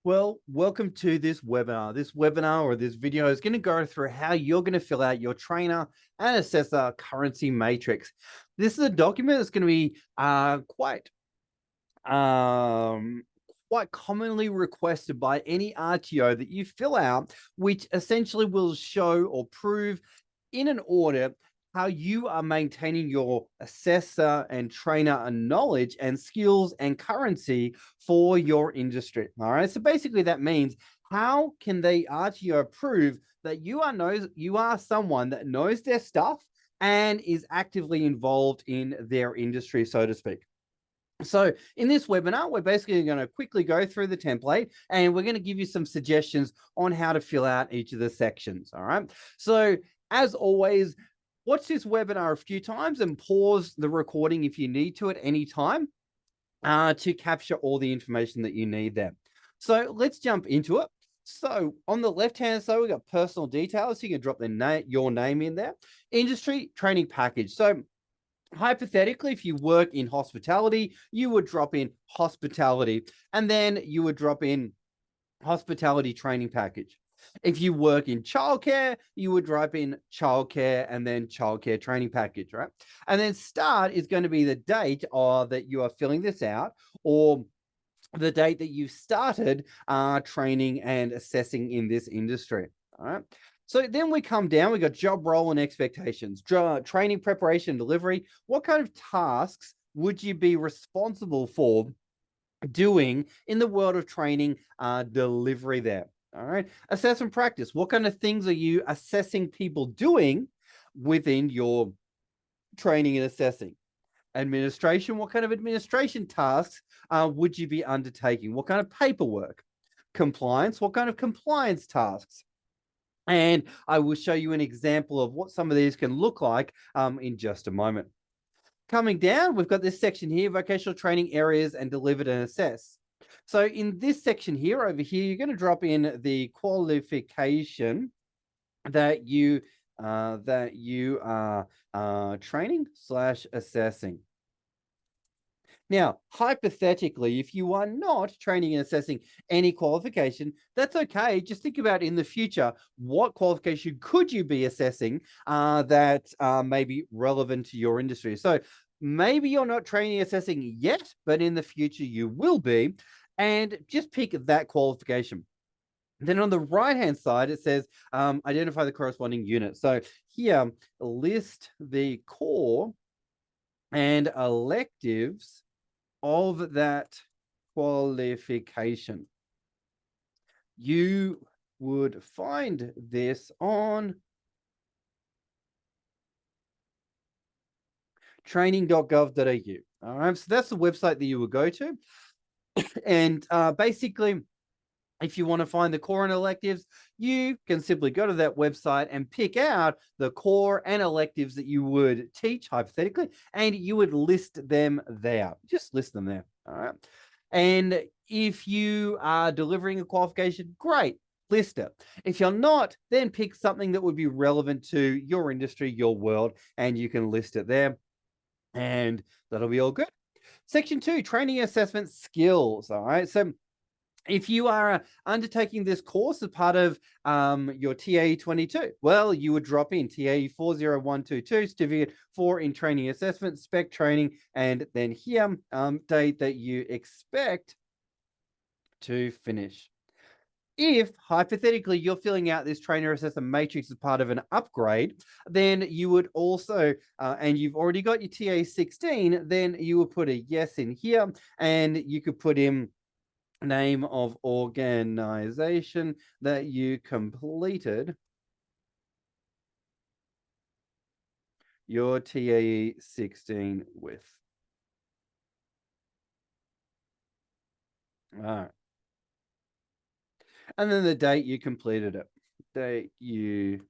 Well, welcome to this webinar. This webinar or this video is going to go through how you're going to fill out your trainer and assessor currency matrix. This is a document that's going to be quite commonly requested by any RTO that you fill out, which essentially will show or prove in an audit how you are maintaining your assessor and trainer and knowledge and skills and currency for your industry. All right. So basically that means how can the RTO prove that you are someone that knows their stuff and is actively involved in their industry, so to speak. So in this webinar, we're basically going to quickly go through the template and we're going to give you some suggestions on how to fill out each of the sections. All right. So as always, watch this webinar a few times and pause the recording if you need to at any time to capture all the information that you need there. So let's jump into it. So on the left-hand side, we've got personal details. So you can drop your name in there. Industry training package. So hypothetically, if you work in hospitality, you would drop in hospitality, and then you would drop in hospitality training package. If you work in childcare, you would drop in childcare and then childcare training package, right? And then start is going to be the date that you are filling this out, or the date that you started training and assessing in this industry. All right. So then we come down, we got job role and expectations, training, preparation, delivery. What kind of tasks would you be responsible for doing in the world of training delivery there? All right. Assessment practice. What kind of things are you assessing people doing within your training and assessing? Administration. What kind of administration tasks would you be undertaking? What kind of paperwork? Compliance. What kind of compliance tasks? And I will show you an example of what some of these can look like in just a moment. Coming down, we've got this section here, vocational training areas and delivered and assess. So in this section here, over here, you're going to drop in the qualification that you are training / assessing. Now, hypothetically, if you are not training and assessing any qualification, that's okay. Just think about in the future, what qualification could you be assessing that may be relevant to your industry? So maybe you're not training and assessing yet, but in the future you will be. And just pick that qualification. Then on the right-hand side, it says identify the corresponding unit. So here, list the core and electives of that qualification. You would find this on training.gov.au. All right, so that's the website that you would go to. And basically, if you want to find the core and electives, you can simply go to that website and pick out the core and electives that you would teach, hypothetically, and you would list them there. Just list them there. All right. And if you are delivering a qualification, great, list it. If you're not, then pick something that would be relevant to your industry, your world, and you can list it there. And that'll be all good. Section 2, training assessment skills. All right. So if you are undertaking this course as part of your TAE 22, well, you would drop in TAE 40122, certificate 4 in training assessment, spec training, and then here, date that you expect to finish. If hypothetically you're filling out this trainer assessor matrix as part of an upgrade, then you would also, and you've already got your TA 16, then you would put a yes in here, and you could put in name of organization that you completed your TAE 16 with. All right. And then the date you completed it. Date you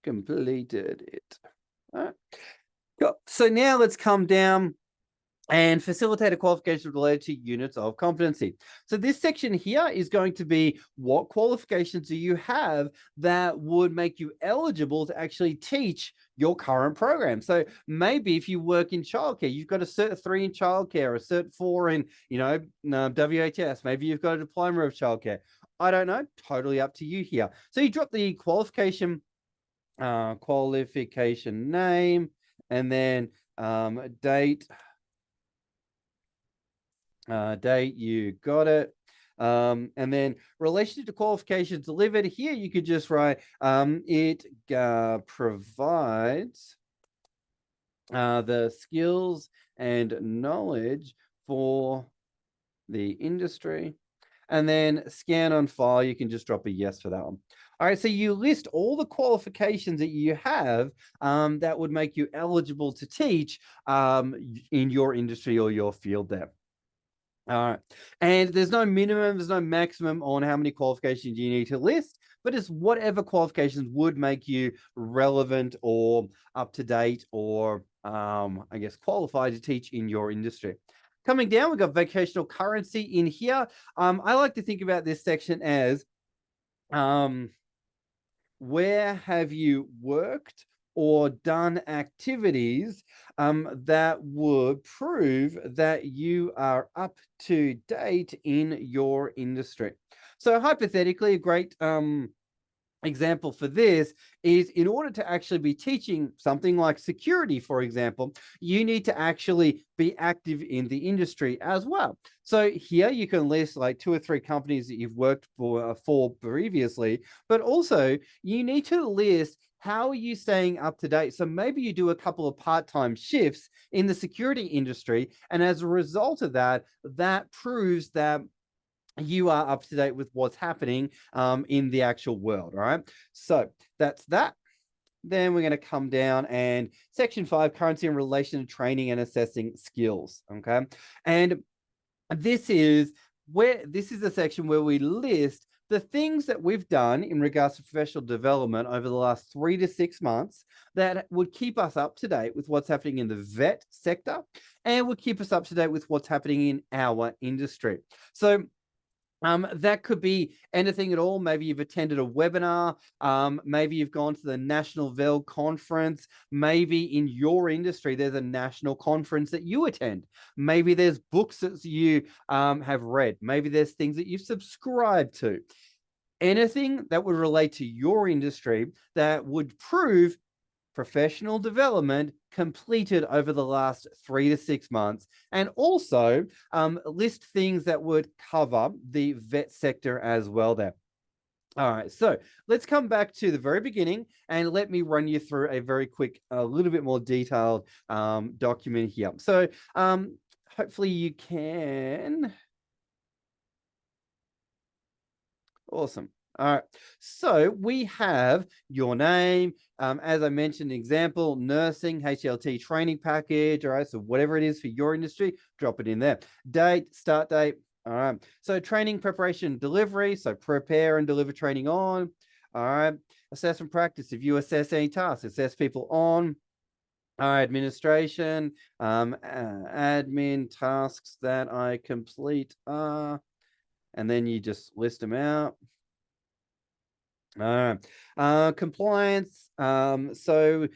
completed it. All right. Cool. So now let's come down and facilitator qualifications related to units of competency. So this section here is going to be what qualifications do you have that would make you eligible to actually teach your current program. So maybe if you work in childcare, you've got a Cert 3 in childcare, a Cert 4 in, WHS. Maybe you've got a diploma of childcare. I don't know. Totally up to you here. So you drop the qualification name, and then date, you got it. And then relation to qualifications delivered, here you could just write it provides the skills and knowledge for the industry. And then scan on file, you can just drop a yes for that one. All right, so you list all the qualifications that you have that would make you eligible to teach in your industry or your field there. All right. And there's no minimum, there's no maximum on how many qualifications you need to list, but it's whatever qualifications would make you relevant or up to date or, I guess, qualified to teach in your industry. Coming down, we've got vocational currency in here. I like to think about this section as where have you worked or done activities that would prove that you are up to date in your industry. So hypothetically, a great example for this is in order to actually be teaching something like security, for example, you need to actually be active in the industry as well. So here you can list like 2 or 3 companies that you've worked for previously, but also you need to list how are you staying up to date? So maybe you do a couple of part-time shifts in the security industry, and as a result of that, that proves that you are up to date with what's happening in the actual world. All right. So that's that. Then we're going to come down and section 5, currency in relation to training and assessing skills. Okay. And this is a section where we list the things that we've done in regards to professional development over the last 3 to 6 months that would keep us up to date with what's happening in the vet sector and would keep us up to date with what's happening in our industry. So that could be anything at all. Maybe you've attended a webinar. Maybe you've gone to the National VEL conference. Maybe in your industry, there's a national conference that you attend. Maybe there's books that you have read. Maybe there's things that you've subscribed to. Anything that would relate to your industry that would prove professional development completed over the last 3 to 6 months, and also list things that would cover the vet sector as well there. All right, so let's come back to the very beginning and let me run you through a very quick, a little bit more detailed document here. So hopefully you can. Awesome. All right. So we have your name. As I mentioned, example, nursing, HLT training package. All right. So whatever it is for your industry, drop it in there. Date, start date. All right. So training, preparation, delivery. So prepare and deliver training on. All right. Assessment practice. If you assess any tasks, assess people on. All right. Administration, admin tasks that I complete are, and then you just list them out. Compliance. So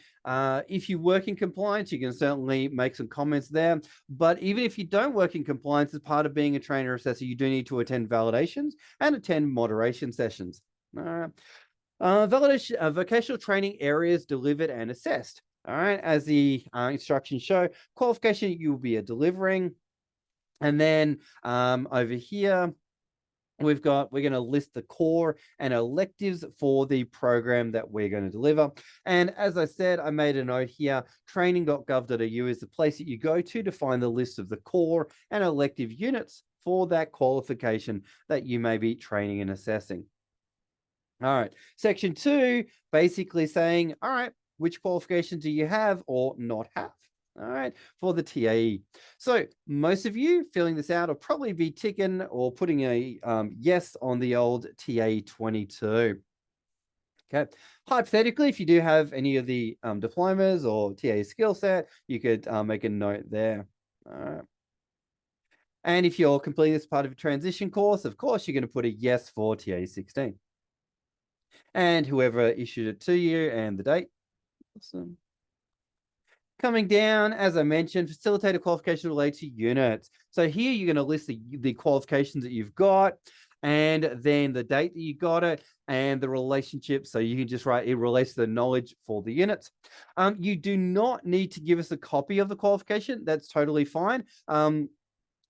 if you work in compliance, you can certainly make some comments there. But even if you don't work in compliance, as part of being a trainer assessor, you do need to attend validations and attend moderation sessions. All right. Validation, vocational training areas delivered and assessed. All right. As the instructions show, qualification you will be delivering. And then over here, we're going to list the core and electives for the program that we're going to deliver. And as I said, I made a note here, training.gov.au is the place that you go to find the list of the core and elective units for that qualification that you may be training and assessing. All right, section 2, basically saying, all right, which qualifications do you have or not have? All right, for the TAE. So most of you filling this out will probably be ticking or putting a yes on the old TAE 22. Okay. Hypothetically, if you do have any of the diplomas or TAE skill set, you could make a note there. All right. And if you're completing this part of a transition course, of course, you're going to put a yes for TAE 16. And whoever issued it to you and the date. Awesome. Coming down, as I mentioned, facilitator qualification related to units. So here you're going to list the qualifications that you've got, and then the date that you got it, and the relationship. So you can just write it relates to the knowledge for the units. You do not need to give us a copy of the qualification. That's totally fine.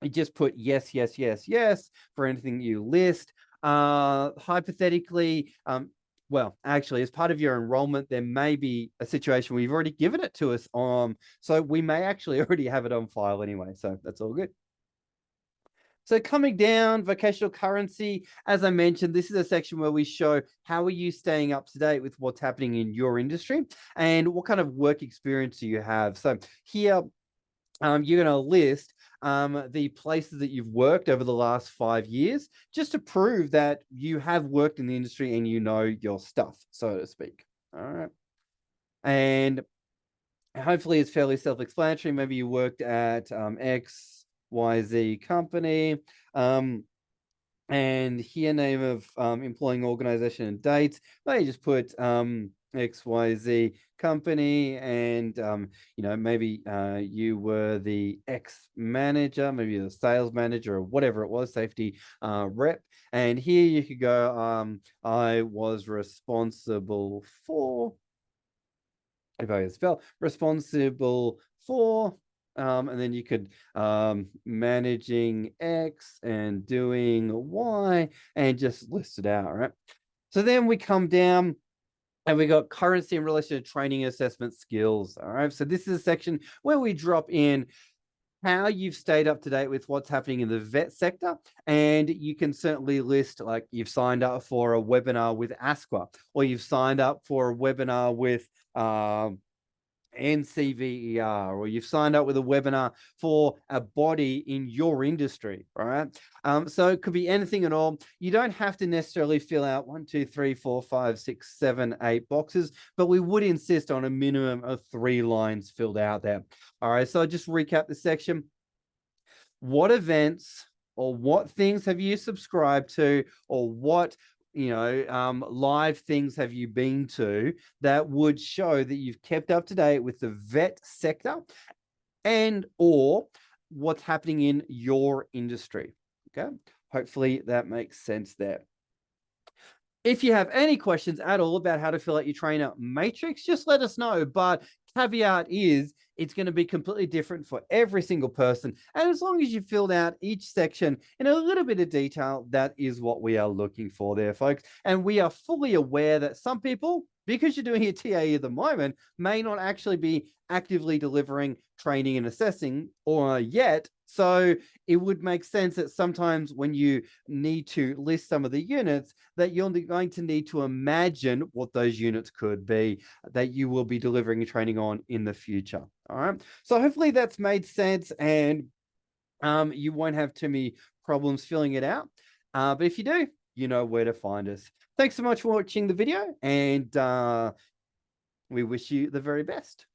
You just put yes, yes, yes, yes for anything you list. Hypothetically, well, actually, as part of your enrollment, there may be a situation where you've already given it to us. So we may actually already have it on file anyway. So that's all good. So coming down, vocational currency, as I mentioned, this is a section where we show how are you staying up to date with what's happening in your industry and what kind of work experience do you have. So here, you're going to list the places that you've worked over the last 5 years, just to prove that you have worked in the industry and you know your stuff, so to speak. All right. And hopefully it's fairly self-explanatory. Maybe you worked at XYZ company. And here name of employing organization and dates. Maybe just put XYZ company, and maybe you were the X manager, maybe the sales manager or whatever it was, safety rep. And here you could go, I was responsible for, if I spell responsible for, and then you could managing X and doing Y and just list it out, right? So then we come down and we got currency in relation to training assessment skills. All right. So this is a section where we drop in how you've stayed up to date with what's happening in the vet sector. And you can certainly list, like, you've signed up for a webinar with ASQA, or you've signed up for a webinar with NCVER, or you've signed up with a webinar for a body in your industry, right? So it could be anything at all. You don't have to necessarily fill out 1, 2, 3, 4, 5, 6, 7, 8 boxes, but we would insist on a minimum of 3 lines filled out there. All right, so I'll just recap the section. What events or what things have you subscribed to, or what live things have you been to that would show that you've kept up to date with the vet sector and or what's happening in your industry? Okay, hopefully that makes sense there. If you have any questions at all about how to fill out your trainer matrix, just let us know. But caveat is it's going to be completely different for every single person. And as long as you filled out each section in a little bit of detail, that is what we are looking for there, folks. And we are fully aware that some people, because you're doing a TAE at the moment, may not actually be actively delivering training and assessing or yet. So it would make sense that sometimes when you need to list some of the units, that you're going to need to imagine what those units could be that you will be delivering training on in the future. All right. So hopefully that's made sense, and you won't have too many problems filling it out. But if you do, you know where to find us. Thanks so much for watching the video, and we wish you the very best.